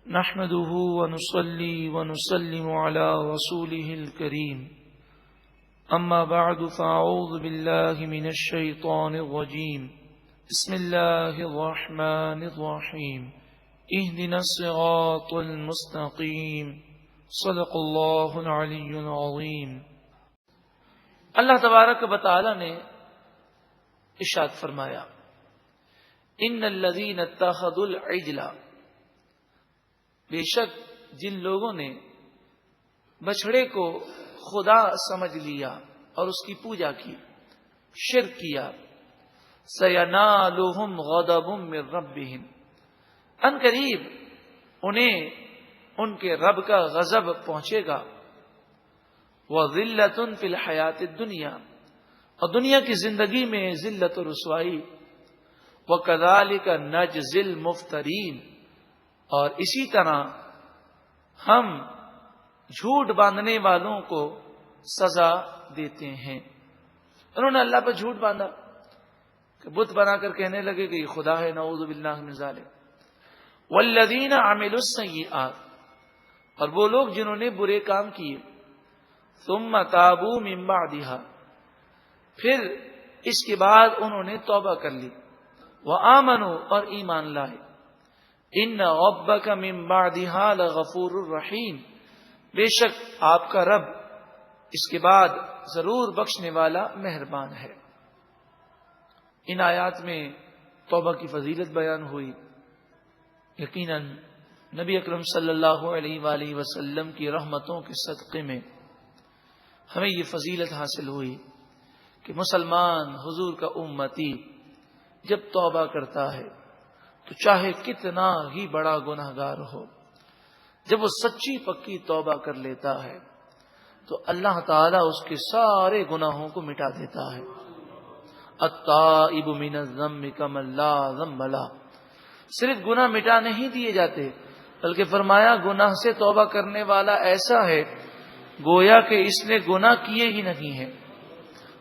نحمده ونصلي ونسلم على رسوله الكريم أما بعد فأعوذ بالله من الشيطان الرجيم بسم الله الرحمن الرحيم اهدنا الصراط المستقيم صدق الله العلي العظيم۔ اللہ تبارک و تعالی نے ارشاد فرمایا ان الذین اتخذوا العجل، بے شک جن لوگوں نے بچھڑے کو خدا سمجھ لیا اور اس کی پوجا کی، شرک کیا، سینالہم غضب من ربہم، ان قریب انہیں ان کے رب کا غضب پہنچے گا، وذلۃ فی الحیات الدنیا، اور دنیا کی زندگی میں ذلت و رسوائی، وکذالک نجزی المفترین، اور اسی طرح ہم جھوٹ باندھنے والوں کو سزا دیتے ہیں۔ انہوں نے اللہ پر جھوٹ باندھا کہ بت بنا کر کہنے لگے کہ یہ خدا ہے، نعوذ باللہ من ذالک۔ والذین عملوا السیئات، اور وہ لوگ جنہوں نے برے کام کیے، ثم تابوا من بعدها، پھر اس کے بعد انہوں نے توبہ کر لی، وآمنوا، اور ایمان لائے، ان ربک من بعدها لغفور الرحیم، بے شک آپ کا رب اس کے بعد ضرور بخشنے والا مہربان ہے۔ ان آیات میں توبہ کی فضیلت بیان ہوئی۔ یقیناً نبی اکرم صلی اللہ علیہ وآلہ وسلم کی رحمتوں کے صدقے میں ہمیں یہ فضیلت حاصل ہوئی کہ مسلمان حضور کا امتی جب توبہ کرتا ہے تو چاہے کتنا ہی بڑا گناہگار ہو، جب وہ سچی پکی توبہ کر لیتا ہے تو اللہ تعالیٰ اس کے سارے گناہوں کو مٹا دیتا ہے۔ التائب من الذنب کمن لا ذنب لہ، صرف گناہ مٹا نہیں دیے جاتے بلکہ فرمایا گناہ سے توبہ کرنے والا ایسا ہے گویا کہ اس نے گناہ کیے ہی نہیں ہیں۔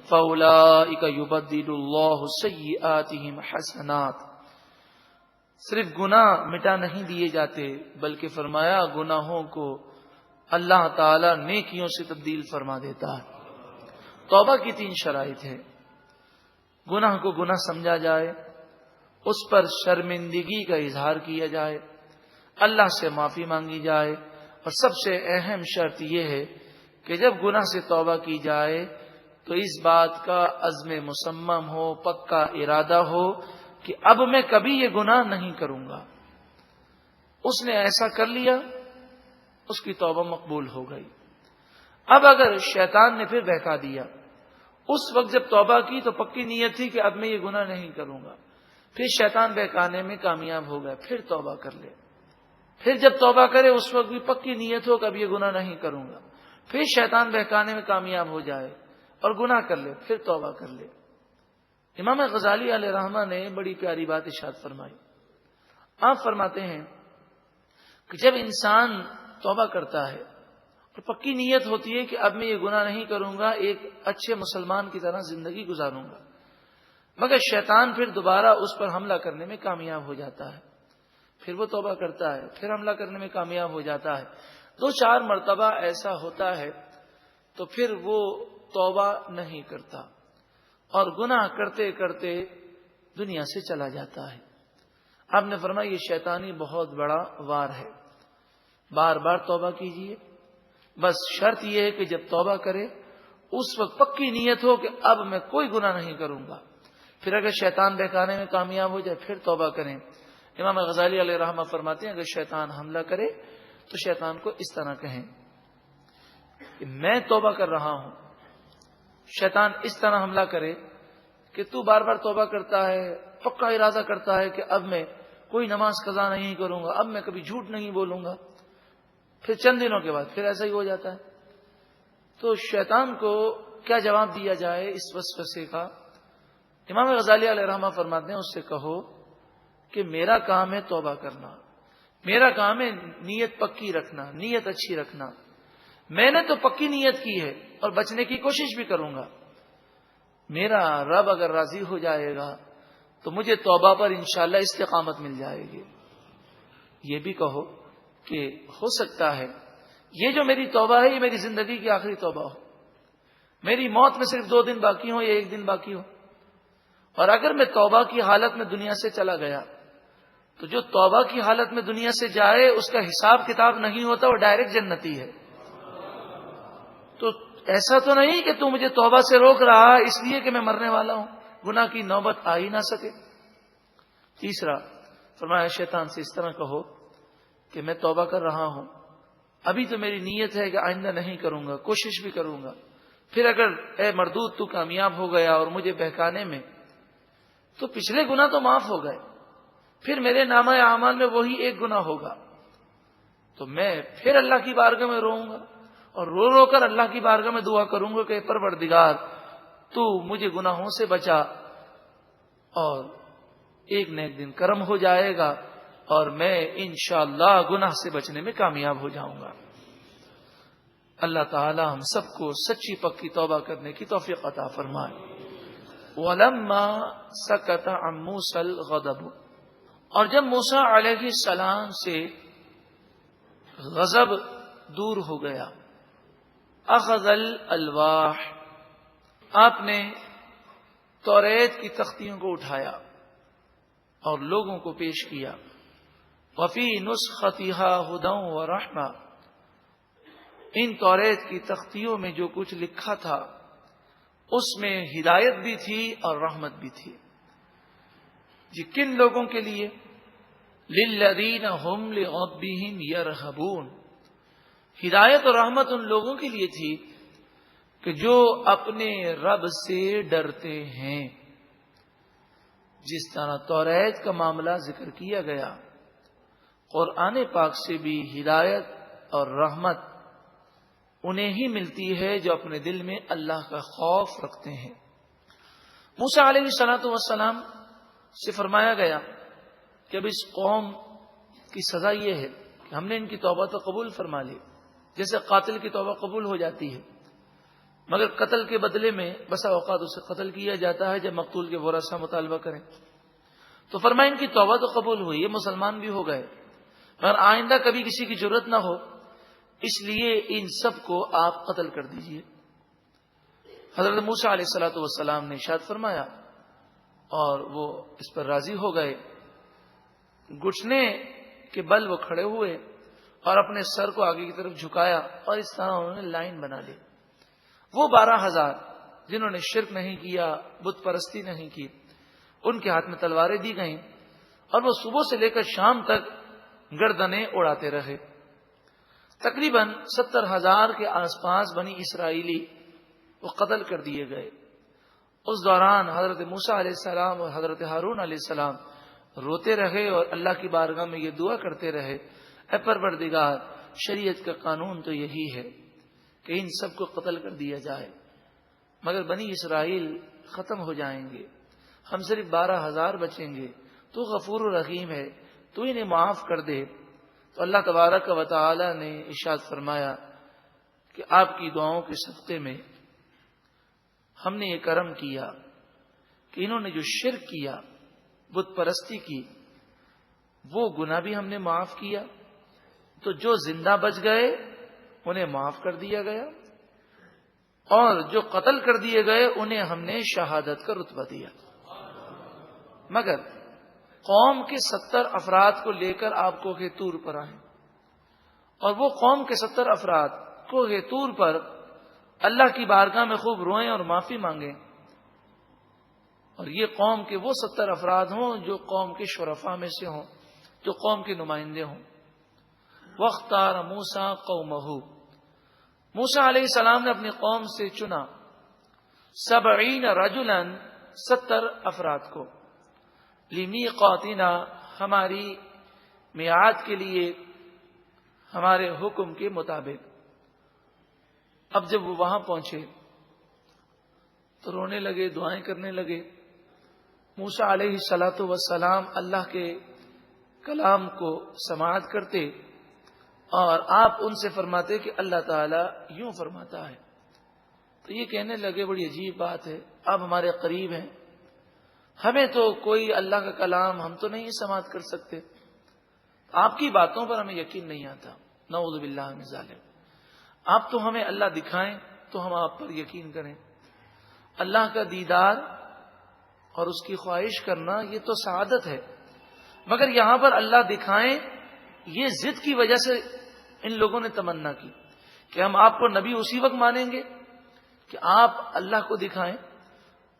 فاولئک یبدل اللہ سیئاتہم حسنات، صرف گناہ مٹا نہیں دیے جاتے بلکہ فرمایا گناہوں کو اللہ تعالی نیکیوں سے تبدیل فرما دیتا ہے۔ توبہ کی 3 شرائط ہے۔ گناہ کو گناہ سمجھا جائے، اس پر شرمندگی کا اظہار کیا جائے، اللہ سے معافی مانگی جائے، اور سب سے اہم شرط یہ ہے کہ جب گناہ سے توبہ کی جائے تو اس بات کا عزم مصمم ہو، پکا ارادہ ہو کہ اب میں کبھی یہ گناہ نہیں کروں گا۔ اس نے ایسا کر لیا، اس کی توبہ مقبول ہو گئی۔ اب اگر شیطان نے پھر بہکا دیا، اس وقت جب توبہ کی تو پکی نیت تھی کہ اب میں یہ گناہ نہیں کروں گا، پھر شیطان بہکانے میں کامیاب ہو گیا، پھر توبہ کر لے، پھر جب توبہ کرے اس وقت بھی پکی نیت ہو کہ اب یہ گناہ نہیں کروں گا، پھر شیطان بہکانے میں کامیاب ہو جائے اور گناہ کر لے، پھر توبہ کر لے۔ امام غزالی علیہ رحمہ نے بڑی پیاری بات ارشاد فرمائی۔ آپ فرماتے ہیں کہ جب انسان توبہ کرتا ہے اور پکی نیت ہوتی ہے کہ اب میں یہ گناہ نہیں کروں گا، ایک اچھے مسلمان کی طرح زندگی گزاروں گا، مگر شیطان پھر دوبارہ اس پر حملہ کرنے میں کامیاب ہو جاتا ہے، پھر وہ توبہ کرتا ہے، پھر حملہ کرنے میں کامیاب ہو جاتا ہے، 2-4 مرتبہ ایسا ہوتا ہے تو پھر وہ توبہ نہیں کرتا اور گناہ کرتے کرتے دنیا سے چلا جاتا ہے۔ آپ نے فرمایا یہ شیطانی بہت بڑا وار ہے، بار بار توبہ کیجئے، بس شرط یہ ہے کہ جب توبہ کرے اس وقت پکی نیت ہو کہ اب میں کوئی گناہ نہیں کروں گا، پھر اگر شیطان بہکانے میں کامیاب ہو جائے پھر توبہ کریں۔ امام غزالی علیہ رحمہ فرماتے ہیں اگر شیطان حملہ کرے تو شیطان کو اس طرح کہیں کہ میں توبہ کر رہا ہوں۔ شیطان اس طرح حملہ کرے کہ تو بار بار توبہ کرتا ہے، پکا ارادہ کرتا ہے کہ اب میں کوئی نماز قضا نہیں کروں گا، اب میں کبھی جھوٹ نہیں بولوں گا، پھر چند دنوں کے بعد پھر ایسا ہی ہو جاتا ہے۔ تو شیطان کو کیا جواب دیا جائے اس وسوسے کا؟ امام غزالی علیہ رحمہ فرماتے ہیں اس سے کہو کہ میرا کام ہے توبہ کرنا، میرا کام ہے نیت پکی رکھنا، نیت اچھی رکھنا، میں نے تو پکی نیت کی ہے اور بچنے کی کوشش بھی کروں گا، میرا رب اگر راضی ہو جائے گا تو مجھے توبہ پر انشاءاللہ استقامت مل جائے گی۔ یہ بھی کہو کہ ہو سکتا ہے یہ جو میری توبہ ہے یہ میری زندگی کی آخری توبہ ہو، میری موت میں صرف 2 دن باقی ہو یا 1 دن باقی ہو، اور اگر میں توبہ کی حالت میں دنیا سے چلا گیا تو جو توبہ کی حالت میں دنیا سے جائے اس کا حساب کتاب نہیں ہوتا، وہ ڈائریکٹ جنتی ہے۔ تو ایسا تو نہیں کہ تو مجھے توبہ سے روک رہا اس لیے کہ میں مرنے والا ہوں، گناہ کی نوبت آ ہی نہ سکے۔ تیسرا فرمایا شیطان سے اس طرح کہو کہ میں توبہ کر رہا ہوں، ابھی تو میری نیت ہے کہ آئندہ نہیں کروں گا، کوشش بھی کروں گا، پھر اگر اے مردود تو کامیاب ہو گیا اور مجھے بہکانے میں، تو پچھلے گناہ تو معاف ہو گئے، پھر میرے نامہ اعمال میں وہی 1 گناہ ہوگا، تو میں پھر اللہ کی بارگاہ میں روؤں گا اور رو رو کر اللہ کی بارگاہ میں دعا کروں گا کہ پروردگار تو مجھے گناہوں سے بچا، اور ایک نہ ایک دن کرم ہو جائے گا اور میں انشاءاللہ گناہ سے بچنے میں کامیاب ہو جاؤں گا۔ اللہ تعالی ہم سب کو سچی پکی توبہ کرنے کی توفیق عطا فرمائے۔ وَلَمَّا سَكَتَ عَن مُوسَى الْغَضَبُ، اور جب موسیٰ علیہ السلام سے غضب دور ہو گیا، اخذ الالواح، آپ نے توریت کی تختیوں کو اٹھایا اور لوگوں کو پیش کیا۔ وفی نسختها هدى ورحمہ، ان توریت کی تختیوں میں جو کچھ لکھا تھا اس میں ہدایت بھی تھی اور رحمت بھی تھی۔ جی کن لوگوں کے لیے؟ للذین هم لربهم یرہبون، ہدایت اور رحمت ان لوگوں کے لیے تھی کہ جو اپنے رب سے ڈرتے ہیں۔ جس طرح توریت کا معاملہ ذکر کیا گیا، قرآن پاک سے بھی ہدایت اور رحمت انہیں ہی ملتی ہے جو اپنے دل میں اللہ کا خوف رکھتے ہیں۔ موسیٰ علیہ الصلوۃ والسلام سے فرمایا گیا کہ اب اس قوم کی سزا یہ ہے کہ ہم نے ان کی توبہ تو قبول فرما لی، جیسے قاتل کی توبہ قبول ہو جاتی ہے، مگر قتل کے بدلے میں بسا اوقات اسے قتل کیا جاتا ہے جب مقتول کے ورثہ مطالبہ کریں۔ تو فرمایا ان کی توبہ تو قبول ہوئی، یہ مسلمان بھی ہو گئے، مگر آئندہ کبھی کسی کی ضرورت نہ ہو، اس لیے ان سب کو آپ قتل کر دیجئے۔ حضرت موسیٰ علیہ الصلوۃ والسلام نے ارشاد فرمایا اور وہ اس پر راضی ہو گئے، گھٹنے کے بل وہ کھڑے ہوئے اور اپنے سر کو آگے کی طرف جھکایا اور اس طرح انہوں نے لائن بنا لی۔ وہ 12,000 جنہوں نے شرک نہیں کیا، بت پرستی نہیں کی، ان کے ہاتھ میں تلواریں دی گئیں اور وہ صبح سے لے کر شام تک گردنیں اڑاتے رہے۔ تقریباً 70,000 کے آس پاس بنی اسرائیلی وہ قتل کر دیے گئے۔ اس دوران حضرت موسیٰ علیہ السلام اور حضرت ہارون علیہ السلام روتے رہے اور اللہ کی بارگاہ میں یہ دعا کرتے رہے، اے پروردگار شریعت کا قانون تو یہی ہے کہ ان سب کو قتل کر دیا جائے، مگر بنی اسرائیل ختم ہو جائیں گے، ہم صرف 12,000 بچیں گے، تو غفور و رحیم ہے، تو انہیں معاف کر دے۔ تو اللہ تبارک و تعالی نے ارشاد فرمایا کہ آپ کی دعاؤں کے صدقے میں ہم نے یہ کرم کیا کہ انہوں نے جو شرک کیا، بت پرستی کی، وہ گناہ بھی ہم نے معاف کیا، تو جو زندہ بچ گئے انہیں معاف کر دیا گیا، اور جو قتل کر دیے گئے انہیں ہم نے شہادت کا رتبہ دیا۔ مگر قوم کے 70 افراد کو لے کر آپ کوہ طور پر آئے، اور وہ قوم کے 70 افراد کوہ طور پر اللہ کی بارگاہ میں خوب روئیں اور معافی مانگیں، اور یہ قوم کے وہ 70 افراد ہوں جو قوم کے شرفاء میں سے ہوں، جو قوم کے نمائندے ہوں۔ وَاخْتَارَ مُوسَىٰ قَوْمَهُ، موسیٰ علیہ السلام نے اپنی قوم سے چنا 70 رجلاً 70 افراد کو، لِمِيقَاتِنَا ہماری میعاد کے لیے، ہمارے حکم کے مطابق۔ اب جب وہ وہاں پہنچے تو رونے لگے، دعائیں کرنے لگے۔ موسیٰ علیہ الصلوۃ والسلام اللہ کے کلام کو سماعت کرتے اور آپ ان سے فرماتے کہ اللہ تعالیٰ یوں فرماتا ہے۔ تو یہ کہنے لگے بڑی عجیب بات ہے، آپ ہمارے قریب ہیں، ہمیں تو کوئی اللہ کا کلام ہم تو نہیں سماعت کر سکتے، آپ کی باتوں پر ہمیں یقین نہیں آتا، نعوذ باللہ من ذالک۔ آپ تو ہمیں اللہ دکھائیں تو ہم آپ پر یقین کریں۔ اللہ کا دیدار اور اس کی خواہش کرنا یہ تو سعادت ہے، مگر یہاں پر اللہ دکھائیں یہ ضد کی وجہ سے ان لوگوں نے تمنا کی کہ ہم آپ کو نبی اسی وقت مانیں گے کہ آپ اللہ کو دکھائیں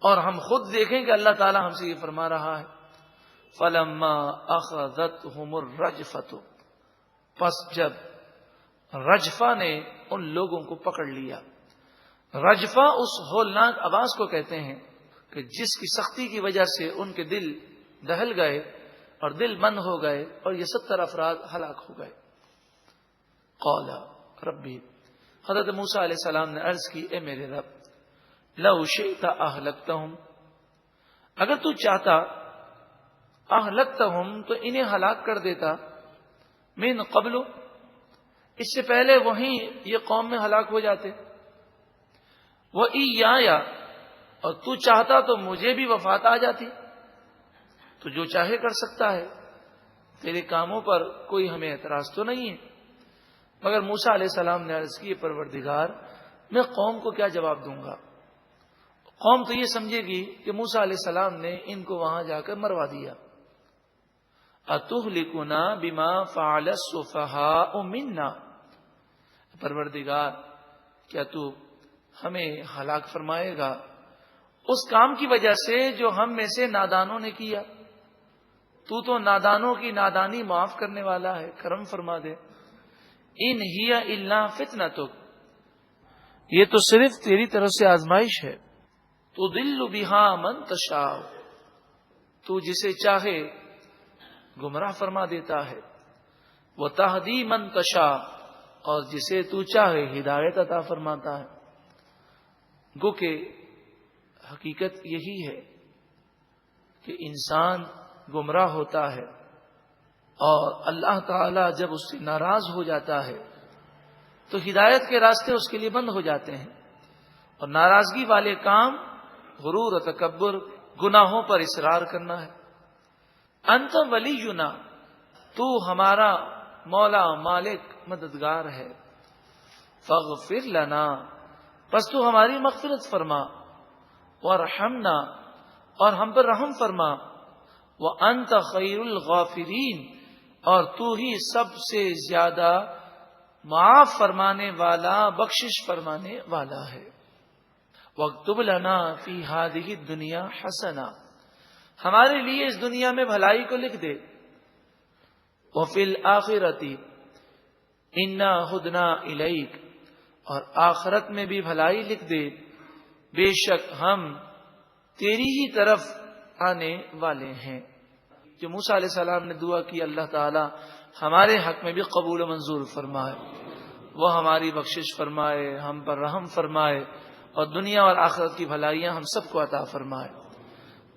اور ہم خود دیکھیں کہ اللہ تعالی ہم سے یہ فرما رہا ہے۔ فَلَمَّا أَخَذَتْهُمُ الرَّجْفَةُ، پس جب رجفہ نے ان لوگوں کو پکڑ لیا۔ رجفہ اس ہولناک آواز کو کہتے ہیں کہ جس کی سختی کی وجہ سے ان کے دل دہل گئے اور دل بند ہو گئے اور یہ 70 افراد ہلاک ہو گئے۔ قال ربی، حضرت موسیٰ علیہ السلام نے عرض کی، اے میرے رب، لو شئت اہلکتہم، اگر تو چاہتا اہلکتہم تو انہیں ہلاک کر دیتا، من قبل، اس سے پہلے وہیں یہ قوم میں ہلاک ہو جاتے، وَإِيَّايَ، اور تو چاہتا تو مجھے بھی وفات آ جاتی۔ تو جو چاہے کر سکتا ہے، تیرے کاموں پر کوئی ہمیں اعتراض تو نہیں ہے۔ مگر موسیٰ علیہ السلام نے عرض کی، پروردگار، میں قوم کو کیا جواب دوں گا؟ قوم تو یہ سمجھے گی کہ موسیٰ علیہ السلام نے ان کو وہاں جا کر مروا دیا۔ أَتُهْلِكُنَا بِمَا فَعَلَ السُّفَهَاءُ مِنَّا، پروردگار، کیا تو ہمیں ہلاک فرمائے گا اس کام کی وجہ سے جو ہم میں سے نادانوں نے کیا؟ تو نادانوں کی نادانی معاف کرنے والا ہے، کرم فرما دے۔ ان ہی الا فتنتک، یہ تو صرف تیری طرف سے آزمائش ہے۔ تضل بہا من تشاء، تو جسے چاہے گمراہ فرما دیتا ہے، وتہدی من تشاء، اور جسے تو چاہے ہدایت عطا فرماتا ہے۔ گو کہ حقیقت یہی ہے کہ انسان گمراہ ہوتا ہے اور اللہ تعالی جب اس سے ناراض ہو جاتا ہے تو ہدایت کے راستے اس کے لیے بند ہو جاتے ہیں، اور ناراضگی والے کام غرور و تکبر، گناہوں پر اصرار کرنا ہے۔ انت ولینا، تو ہمارا مولا مالک مددگار ہے۔ فاغفر لنا، پس تو ہماری مغفرت فرما، وارحمنا، اور ہم پر رحم فرما، وانت خیر الغافرین، اور تو ہی سب سے زیادہ معاف فرمانے والا، بخشش فرمانے والا ہے۔ واکتب لنا فی ہذہ الدنیا حسنہ، ہمارے لیے اس دنیا میں بھلائی کو لکھ دے۔ وفی الآخرۃ انا ہدنا الیک، اور آخرت میں بھی بھلائی لکھ دے، بے شک ہم تیری ہی طرف آنے والے ہیں۔ جو موسیٰ علیہ السلام نے دعا کی، اللہ تعالی ہمارے حق میں بھی قبول و منظور فرمائے، وہ ہماری بخشش فرمائے، ہم پر رحم فرمائے، اور دنیا اور آخرت کی بھلائیاں ہم سب کو عطا فرمائے۔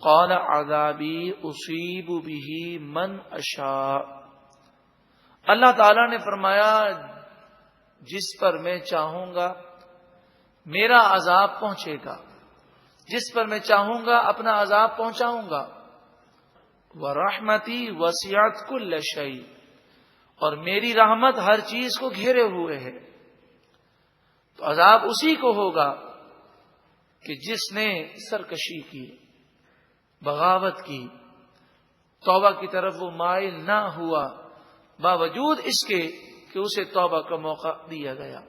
قال عذابی اصیب بہ من اشاء، اللہ تعالی نے فرمایا جس پر میں چاہوں گا میرا عذاب پہنچے گا، جس پر میں چاہوں گا اپنا عذاب پہنچاؤں گا۔ وَرَحْمَتِي وَسِعَتْ كُلَّ شَيْءٍ، اور میری رحمت ہر چیز کو گھیرے ہوئے ہے۔ تو عذاب اسی کو ہوگا کہ جس نے سرکشی کی، بغاوت کی، توبہ کی طرف وہ مائل نہ ہوا، باوجود اس کے کہ اسے توبہ کا موقع دیا گیا۔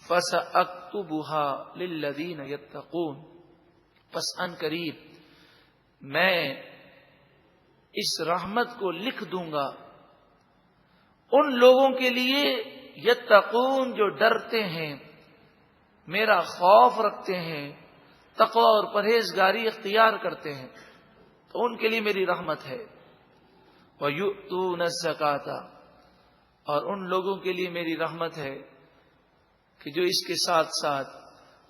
فَسَأَكْتُبُهَا لِلَّذِينَ يَتَّقُونَ، پس ان قریب میں اس رحمت کو لکھ دوں گا ان لوگوں کے لیے، یتقون، جو ڈرتے ہیں، میرا خوف رکھتے ہیں، تقوی اور پرہیزگاری اختیار کرتے ہیں، تو ان کے لیے میری رحمت ہے۔ وَيُؤْتُونَ الزَّكَاةَ، اور ان لوگوں کے لیے میری رحمت ہے کہ جو اس کے ساتھ ساتھ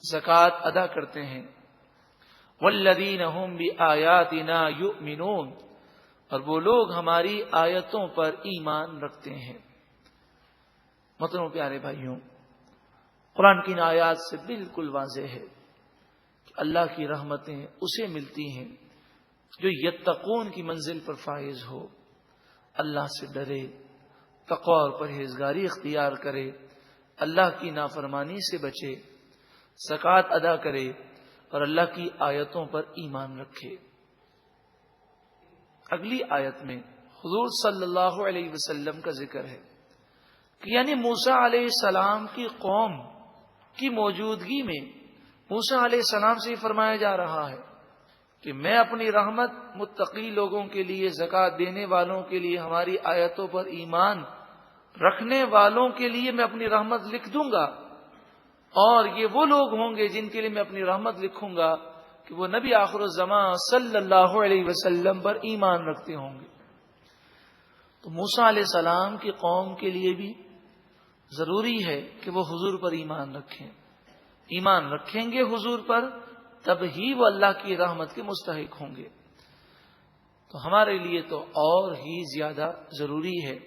زکوٰۃ ادا کرتے ہیں۔ وَالَّذِينَ هُمْ بِآيَاتِنَا يُؤْمِنُونَ، اور وہ لوگ ہماری آیتوں پر ایمان رکھتے ہیں۔ محترم پیارے بھائیوں، قرآن کی ان آیات سے بالکل واضح ہے کہ اللہ کی رحمتیں اسے ملتی ہیں جو یتقون کی منزل پر فائز ہو، اللہ سے ڈرے، تقوی اور پرہیزگاری اختیار کرے، اللہ کی نافرمانی سے بچے، زکوٰۃ ادا کرے اور اللہ کی آیتوں پر ایمان رکھے۔ اگلی آیت میں حضور صلی اللہ علیہ وسلم کا ذکر ہے کہ یعنی موسیٰ علیہ السلام کی قوم کی موجودگی میں موسیٰ علیہ السلام سے فرمایا جا رہا ہے کہ میں اپنی رحمت متقی لوگوں کے لیے، زکوٰۃ دینے والوں کے لیے، ہماری آیتوں پر ایمان رکھنے والوں کے لیے میں اپنی رحمت لکھ دوں گا، اور یہ وہ لوگ ہوں گے جن کے لیے میں اپنی رحمت لکھوں گا کہ وہ نبی آخر الزمان صلی اللہ علیہ وسلم پر ایمان رکھتے ہوں گے۔ تو موسیٰ علیہ السلام کی قوم کے لیے بھی ضروری ہے کہ وہ حضور پر ایمان رکھیں، ایمان رکھیں گے حضور پر تب ہی وہ اللہ کی رحمت کے مستحق ہوں گے۔ تو ہمارے لیے تو اور ہی زیادہ ضروری ہے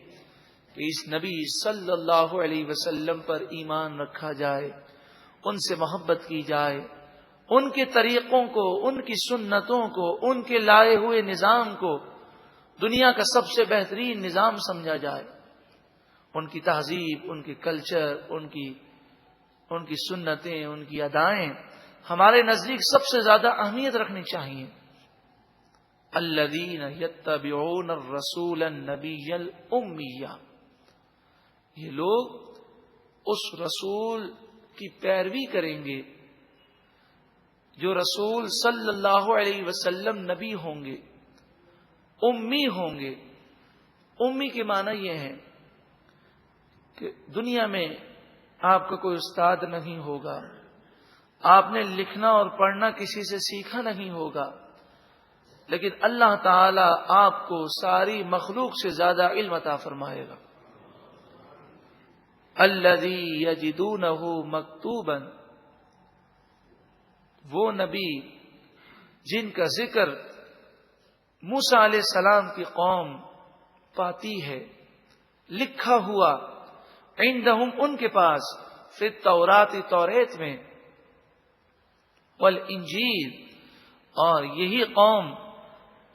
کہ اس نبی صلی اللہ علیہ وسلم پر ایمان رکھا جائے، ان سے محبت کی جائے، ان کے طریقوں کو، ان کی سنتوں کو، ان کے لائے ہوئے نظام کو دنیا کا سب سے بہترین نظام سمجھا جائے، ان کی تہذیب، ان کی کلچر، ان کی سنتیں، ان کی ادائیں ہمارے نزدیک سب سے زیادہ اہمیت رکھنی چاہیے۔ الذین یتبعون الرسول النبی الامی، یہ لوگ اس رسول کی پیروی کریں گے جو رسول صلی اللہ علیہ وسلم نبی ہوں گے، امی ہوں گے۔ امی کے معنی یہ ہے کہ دنیا میں آپ کا کوئی استاد نہیں ہوگا، آپ نے لکھنا اور پڑھنا کسی سے سیکھا نہیں ہوگا، لیکن اللہ تعالی آپ کو ساری مخلوق سے زیادہ علم عطا فرمائے گا۔ الذی یجدونہ مکتوبا، وہ نبی جن کا ذکر موسیٰ علیہ السلام کی قوم پاتی ہے، لکھا ہوا، عندہم ان کے پاس، فی التوراۃ توریت میں، والانجیل اور یہی قوم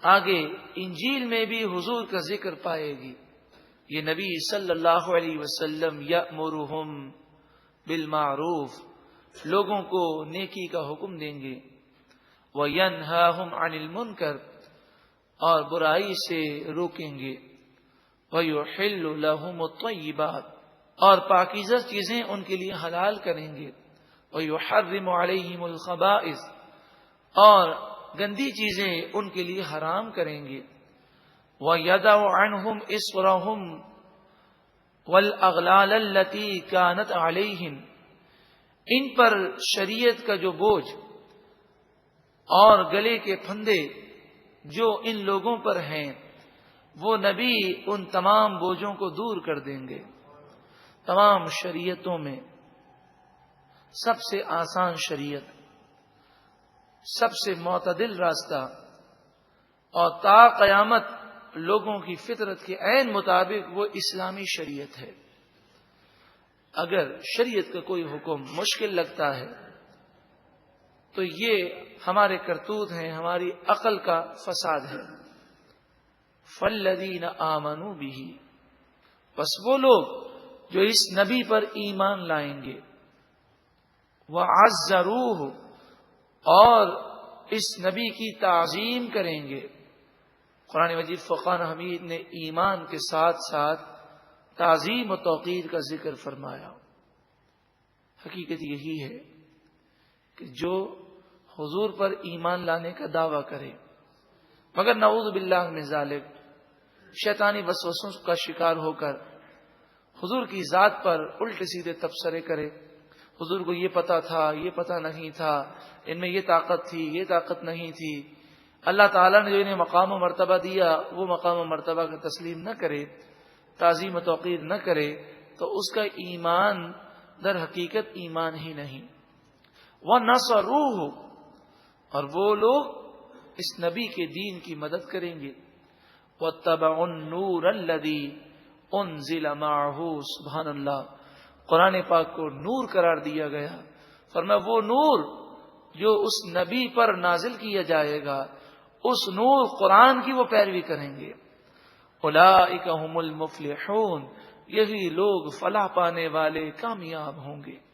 آگے انجیل میں بھی حضور کا ذکر پائے گی۔ یہ نبی صلی اللہ علیہ وسلم یأمرہم بالمعروف، لوگوں کو نیکی کا حکم دیں گے، وینہاہم عن المنکر اور برائی سے روکیں گے، ویحل لہم الطیبات اور پاکیزہ چیزیں ان کے لیے حلال کریں گے، ویحرم علیہم الخبائث اور گندی چیزیں ان کے لیے حرام کریں گے، وَيَدَعُ عَنْهُمْ إِصْرَهُمْ وَالْأَغْلَالَ الَّتِي كَانَتْ عَلَيْهِمْ، ان پر شریعت کا جو بوجھ اور گلے کے پھندے جو ان لوگوں پر ہیں، وہ نبی ان تمام بوجھوں کو دور کر دیں گے۔ تمام شریعتوں میں سب سے آسان شریعت، سب سے معتدل راستہ اور تا قیامت لوگوں کی فطرت کے عین مطابق وہ اسلامی شریعت ہے۔ اگر شریعت کا کوئی حکم مشکل لگتا ہے تو یہ ہمارے کرتوت ہیں، ہماری عقل کا فساد ہے۔ فالذین آمنوا بہ، بس وہ لوگ جو اس نبی پر ایمان لائیں گے، وعزروہ اور اس نبی کی تعظیم کریں گے۔ قرآن مجید فرقان حمید نے ایمان کے ساتھ ساتھ تعظیم و توقیر کا ذکر فرمایا۔ حقیقت یہی ہے کہ جو حضور پر ایمان لانے کا دعویٰ کرے مگر نعوذ باللہ من ذالک شیطانی وسوسوں کا شکار ہو کر حضور کی ذات پر الٹے سیدھے تبصرے کرے، حضور کو یہ پتا تھا، یہ پتا نہیں تھا، ان میں یہ طاقت تھی، یہ طاقت نہیں تھی، اللہ تعالیٰ نے جو انہیں مقام و مرتبہ دیا وہ مقام و مرتبہ کا تسلیم نہ کرے، تعظیم و توقیر نہ کرے، تو اس کا ایمان در حقیقت ایمان ہی نہیں۔ وَنَصَرُوهُ اور وہ لوگ اس نبی کے دین کی مدد کریں گے۔ وَاتَّبَعُوا النُّورَ الَّذِي أُنزِلَ مَعَهُ، سبحان اللہ، قرآن پاک کو نور قرار دیا گیا، فرمایا وہ نور جو اس نبی پر نازل کیا جائے گا، اس نور قرآن کی وہ پیروی کریں گے، اولئک هم المفلحون، یہی لوگ فلاح پانے والے، کامیاب ہوں گے۔